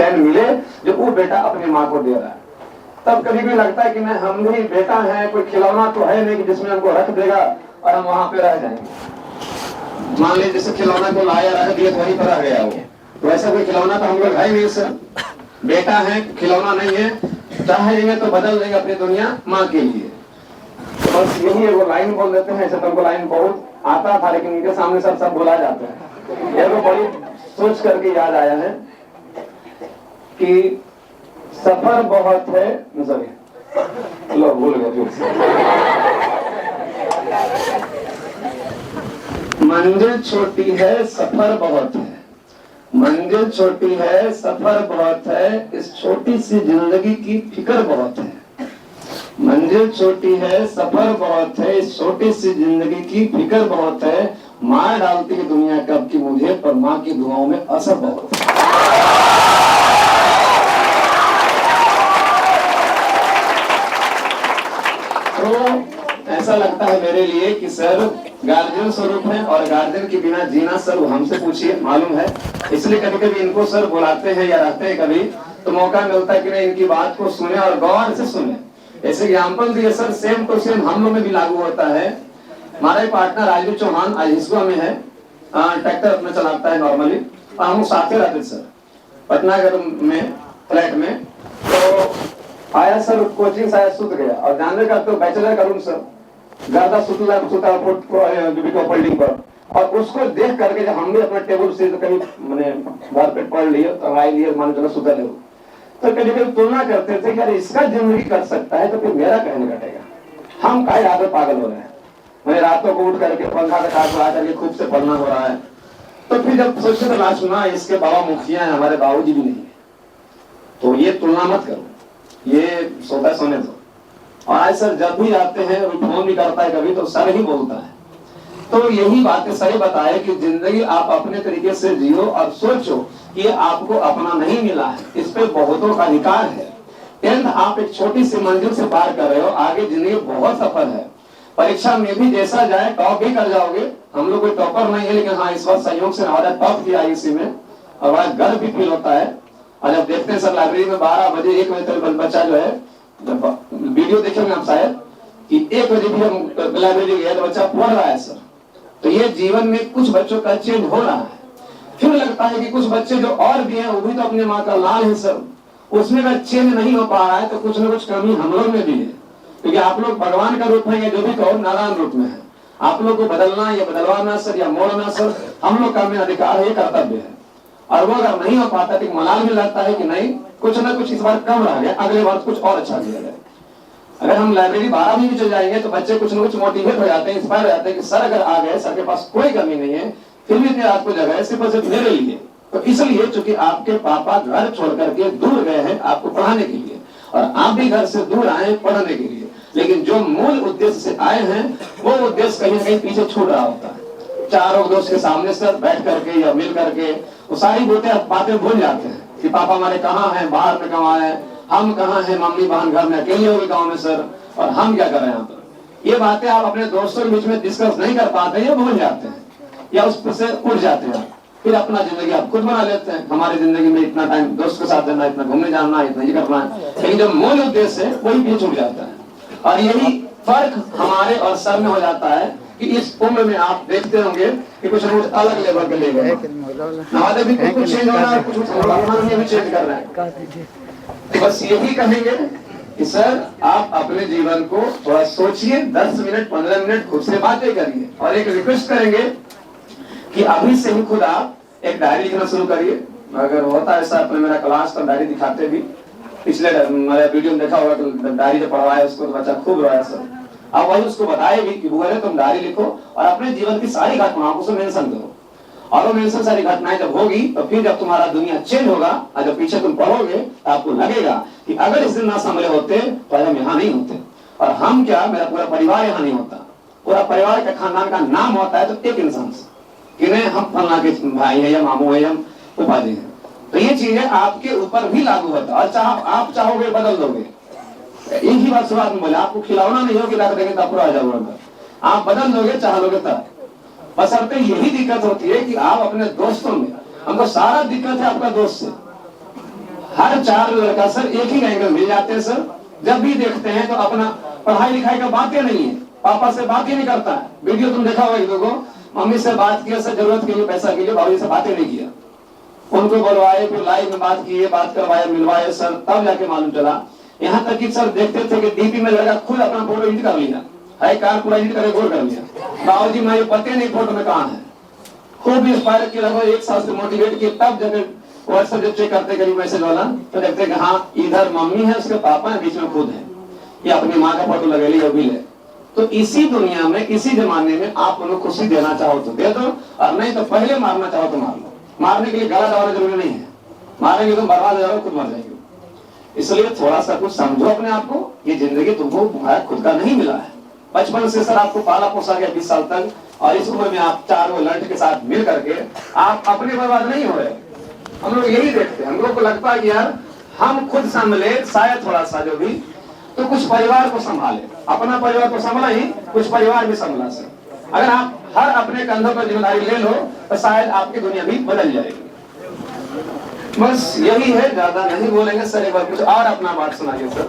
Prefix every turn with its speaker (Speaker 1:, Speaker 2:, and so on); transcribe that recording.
Speaker 1: चैन मिले जो वो बेटा अपनी माँ को दे रहा है। तब कभी भी लगता है कि नहीं, हम भी बेटा है, कोई खिलौना तो है नहीं कि जिसमें हमको रख देगा और हम वहां पे रह जाएंगे। मान लीजिए जैसे खिलौना को लाया रख दिया तो वहीं पर रह गया वो, तो ऐसा कोई खिलौना तो हम लोग है नहीं सर। बेटा है, खिलौना नहीं है, चाहेंगे तो बदल देंगे अपनी दुनिया माँ के लिए। तो बस यही है, वो लाइन बोल देते हैं। ऐसे तो हमको लाइन बहुत आता था लेकिन इनके सामने सब भुला जाते हैं। ये तो बड़ी सोच करके याद आया है कि सफर बहुत है, सॉरी लो भूल गए, मंजिल छोटी है सफर बहुत है, मंजिल छोटी है सफर बहुत है, इस छोटी सी जिंदगी की फिक्र बहुत है। मंजिल छोटी है सफर बहुत है, इस छोटी सी जिंदगी की फिक्र बहुत है। मार डालती है दुनिया कब की मुझे, पर माँ की दुआओं में असर बहुत है। तो ऐसा लगता है मेरे लिए कि सर गार्जियन स्वरूप है और गार्जियन के बिना जीना सर वो हमसे पूछिए, मालूम है। इसलिए कभी कभी इनको सर बुलाते हैं या रहते हैं कभी तो मौका मिलता है कि नहीं इनकी बात को सुने और गौर से सुने। ऐसे एग्जाम्पल दिए सर, सेम टू सेम हम लोग में भी लागू होता है। हमारा पार्टनर राजू चौहान आज हिस्सा में है, ट्रैक्टर अपना चलाता है नॉर्मली, और हम साथ रहते सर पटना में फ्लैट में। तो आया सर कोचिंग से आया, सुत गया और जाने का तो बैचलर का रूम सर ज्यादा सुता बिल्डिंग पर, और उसको देख करके जब हम भी अपना टेबल से कभी मैंने घर पे पढ़ लिए तो राय लिए मान चलो सुता ले, तो कभी कभी तुलना करते थे कि अरे इसका जिंदगी कर सकता है तो फिर मेरा कहने कटेगा। हम काहे आगे पागल हो रहे हैं, मैंने रातों को उठ करके पंखा का काट लगा करके खूब से पढ़ना हो रहा है। तो फिर जब सोचे तो लास्ट सुना इसके बाबा मुखिया है, हमारे बाबूजी भी नहीं है, तो ये तुलना मत करो, ये सोता सोने दो। और आज सर जब भी आते हैं फोन भी करता है कभी तो सर ही बोलता है। तो यही बातें सही बताए कि जिंदगी आप अपने तरीके से जियो और सोचो कि आपको अपना नहीं मिला है, इस पे बहुतों का अधिकार है। 10th आप एक छोटी सी मंजिल से पार कर रहे हो, आगे जिंदगी बहुत सफर है। परीक्षा में भी जैसा जाए टॉप भी कर जाओगे। हम लोग कोई टॉपर नहीं है लेकिन हाँ इस बार संयोग से हमारा टॉप किया इसी में और बड़ा गर्व भी फील होता है। और जब देखते हैं सर लाइब्रेरी में 12 बजे 1 बजे तक बच्चा जो है, जब वीडियो देखेंगे आप शायद कि 1 बजे भी हम लाइब्रेरी गए तो बच्चा पढ़ रहा है सर। तो ये जीवन में कुछ बच्चों का चेंज हो रहा है। फिर लगता है कि कुछ बच्चे जो और भी हैं वो भी तो अपने माँ का लाल है सर, उसमें अगर चेंज नहीं हो पा रहा है तो कुछ न कुछ कमी हम लोग में भी है। क्योंकि आप लोग भगवान का रूप है या जो भी कहो नारायण रूप में है, आप लोग को बदलना या बदलवाना सर या मोड़ना सर हम लोग का में अधिकार है, ये कर्तव्य है। और वो अगर नहीं हो पाता तो मलाल भी लगता है कि नहीं कुछ ना कुछ इस बार कम रह गया, अगले बार कुछ और अच्छा किया जाए। अगर हम लाइब्रेरी 12 भी चल जाएंगे तो बच्चे कुछ ना कुछ मोटिवेट हो जाते हैं, इंस्पायर हो जाते हैं कि सर अगर आ गए, सर के पास कोई कमी नहीं है, फिर भी इतनी रात को जगह है सिर्फ मेरे लिए। तो इसलिए चूंकि आपके पापा घर छोड़ करके दूर गए हैं आपको पढ़ाने के लिए और आप भी घर से दूर आए पढ़ने के लिए, लेकिन जो मूल उद्देश्य से आए हैं वो उद्देश्य कहीं ना कहीं पीछे छूट रहा होता है। चारों दोस्त के सामने सर बैठ करके या मिल करके वो सारी बातें भूल जाते हैं कि पापा हमारे कहाँ हैं, बाहर में कहाँ है, हम कहाँ हैं, मम्मी बहन घर में अकेले हो गए गाँव में सर, और हम क्या कर रहे हैं यहाँ पर। ये बातें आप अपने दोस्तों के बीच में डिस्कस नहीं कर पाते, ये भूल जाते हैं या उस पर से उठ जाते हैं। फिर अपना जिंदगी आप खुद बना लेते हैं, हमारी जिंदगी में इतना टाइम दोस्त के साथ देना, इतना घूमने जाना, इतना ये करना है, लेकिन जो मूल उद्देश्य है वही भी छूट जाता है। और यही फर्क हमारे और सर में हो जाता है कि इस उम्र में आप देखते होंगे कि कुछ ना कुछ अलग लेवल के ले गए, हमारे भी कुछ चेंज हो रहा है, कुछ भी चेंज कर रहे हैं। बस यही कहेंगे कि सर आप अपने जीवन को थोड़ा सोचिए, 10 मिनट 15 मिनट खुद से बातें करिए और एक रिक्वेस्ट करेंगे कि अभी से ही खुद आप एक डायरी लिखना शुरू करिए। अगर होता है ऐसा अपने मेरा क्लास तो डायरी दिखाते भी, पिछले मेरा वीडियो में देखा होगा तो डायरी जो पढ़वाया उसको तो बच्चा खूब रोया सर। अब वही उसको बताए भी कि बुआ तुम डायरी लिखो और अपने जीवन की सारी घटनाओं को मेंशन करो, और वो मेंशन सारी घटनाएं जब होगी तो फिर जब तुम्हारा दुनिया चेंज होगा और जब पीछे तुम पढ़ोगे तो आपको लगेगा कि अगर इस दिन ना संभले होते तो हम यहाँ नहीं होते, और हम क्या मेरा पूरा परिवार यहाँ नहीं होता, पूरा परिवार के खानदान का नाम होता है तो एक इंसान से कि नहीं हम फलना के भाई है या मामू है या फूफा जी है। तो ये चीजें आपके ऊपर भी लागू होता है, और आप चाहोगे बदल दोगे। एक ही बात शुरुआत में बोले, आपको खिलौना नहीं होगी ला देंगे तब आ जाओगे, आप बदल दोगे चाह लोगे तब। बशर्ते यही दिक्कत होती है कि आप अपने दोस्तों में, हमको सारा दिक्कत है आपका दोस्त से, हर 4 लड़का सर एक ही एंगल मिल जाते हैं सर। जब भी देखते हैं तो अपना पढ़ाई लिखाई का बातें नहीं है, पापा से बात ही नहीं करता है। वीडियो तुम देखा होगा, लोगों मम्मी से बात किया सर, जरूरत के लिए पैसा के लिए, भाभी से बातें नहीं किया। उनको बुलवाए, फिर लाइव में बात किए, बात करवाए, मिलवाए सर, तब जाके मालूम चला। यहाँ तक कि सर देखते थे कि डीपी में लगा खुद अपना फोटो एडिट कर लिया है, कार पूरा एडिट करके गोल कर लिया। बाबूजी मुझे पते नहीं फोटो में कहाँ है। खूब इंस्पायर किया, लगभग 1 साल से मोटिवेट किया, तब जब व्हाट्सएप जब चेक करते करीब मैसेज वाला तो देखते कि हाँ इधर मम्मी है, उसके पापा है, बीच में खुद है, ये अपनी माँ का फोटो लगे ली वो भी ले। तो इसी दुनिया में, इसी जमाने में आप उन्हें खुशी देना चाहो तो दे दो, और नहीं तो पहले मारना चाहो तो मार लो। मारने के लिए गला दबाना जरूरी नहीं है, मारेंगे तुम बर्बाद हो जाओगे, खुद मर जाएंगे। इसलिए थोड़ा सा कुछ समझो अपने आप को, ये जिंदगी तुमको खुद का नहीं मिला है। बचपन से सर आपको पाला पोसा गया 20 साल तक, और इस उम्र में आप 4 लड़के के साथ मिल करके आप अपने बर्बाद नहीं हो रहे। हम लोग यही देखते हैं, हम लोग को लगता है कि यार हम खुद संभले शायद थोड़ा सा जो भी, तो कुछ परिवार को संभाले, अपना परिवार को संभाला ही कुछ परिवार भी संभाला सर। अगर आप हर अपने कंधों पर जिम्मेदारी ले लो तो शायद आपकी दुनिया भी बदल जाएगी। बस यही है, ज्यादा नहीं बोलेंगे सर। एक बार कुछ और अपना बात सुनाइए सर।